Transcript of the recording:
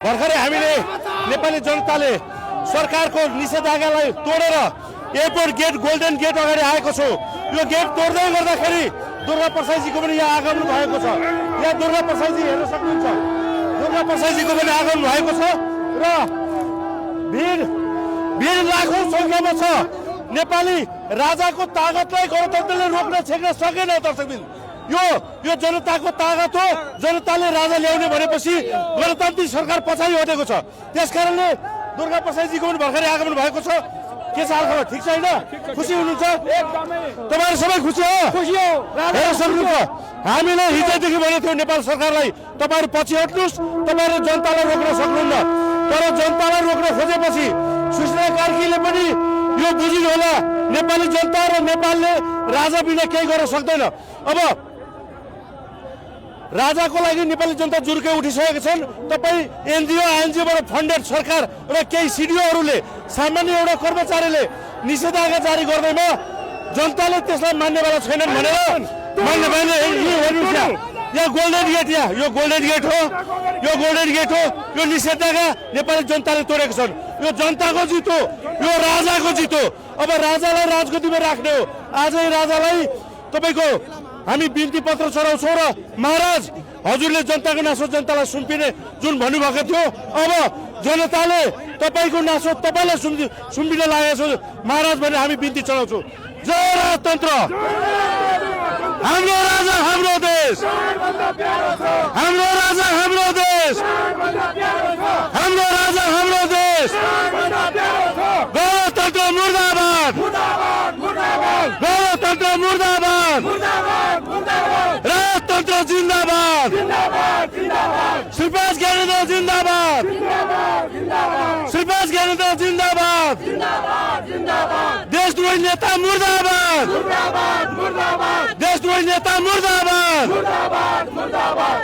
भर्खरै हामीले नेपाली जनताले सरकारको निषेधाज्ञालाई तोडेर एयरपोर्ट गेट गोल्डन गेट अगाडि आएको छु। यो गेट तोड्दै गर्दाखेरि दुर्गा प्रसादजीको पनि यहाँ आगमन भएको छ। यहाँ दुर्गा प्रसादजी हेर्न सक्नुहुन्छ। दुर्गा प्रसादजीको पनि आगमन भएको छ र भिड लाखौं संख्यामा छ। नेपाली राजाको तागतलाई गणतन्त्रले रोक्न छेक्न सकेन। दर्शकबिन यो जनताको तागत हो। जनताले राजा ल्याउने भनेपछि गणतान्त्रिक सरकार पछाडि हटेको छ। त्यसकारणले दुर्गा प्रसादजीको पनि भर्खरै आगमन भएको छ। के छ हालखबर? ठिक छैन? खुसी हुनुहुन्छ? तपाईहरु सबै खुसी हो? हेर्न सक्नुहुन्छ। हामीले हिजोदेखि भनेको थियो नेपाल सरकारलाई, तपाईहरु पछि हट्नुस्, तपाईहरु जनतालाई रोक्न सक्नुहुन्न। तर जनतालाई रोक्न खोजेपछि सुशीला कार्कीले पनि यो बुझिनु होला, नेपाली जनता र नेपालले राजा बिना केही गर्न सक्दैन। अब राजाको लागि नेपाली जनता जुर्के उठिसकेका छन्। तपाई एनजिओ आइएनजिओबाट फन्डेड सरकार र केही सिडिओहरूले सामान्य एउटा कर्मचारीले निषेधाज्ञा जारी गर्दैमा जनताले त्यसलाई मान्नेवाला छैनन् भनेर मान्ने यहाँ गोल्डन गेट, यो गोल्डन गेट हो, यो गोल्डन गेट हो। यो निषेधाज्ञा नेपाली जनताले तोडेका छन्। यो जनताको जित हो, यो राजाको जित हो। अब राजालाई राजगद्दीमा राख्ने हो। आजै राजालाई तपाईको हामी बिन्ती पत्र चढाउँछौँ र महाराज हजुरले जनताको नासो जनतालाई सुम्पिने जुन भन्नुभएको थियो, अब जनताले तपाईको नासो तपाईलाई सुम्पिन लागेको छ महाराज भनेर हामी बिन्ती चढाउँछौँ। जय राजतन्त्र, हाम्रो राजा हाम्रो देश, हाम्रो राजा हाम्रो देश, हाम्रो राजा हाम्रो देश। गणतन्त्र मुर्दाबाद, गणतन्त्र मुर्दाबाद, राजतन्त्र जिन्दाबाद, श्रीपाद ज्ञानेन्द्र जिन्दाबाद, श्रीपाद ज्ञानेन्द्र जिन्दाबाद, देशद्रोही नेता मुर्दाबाद, देशद्रोही नेता मुर्दाबाद।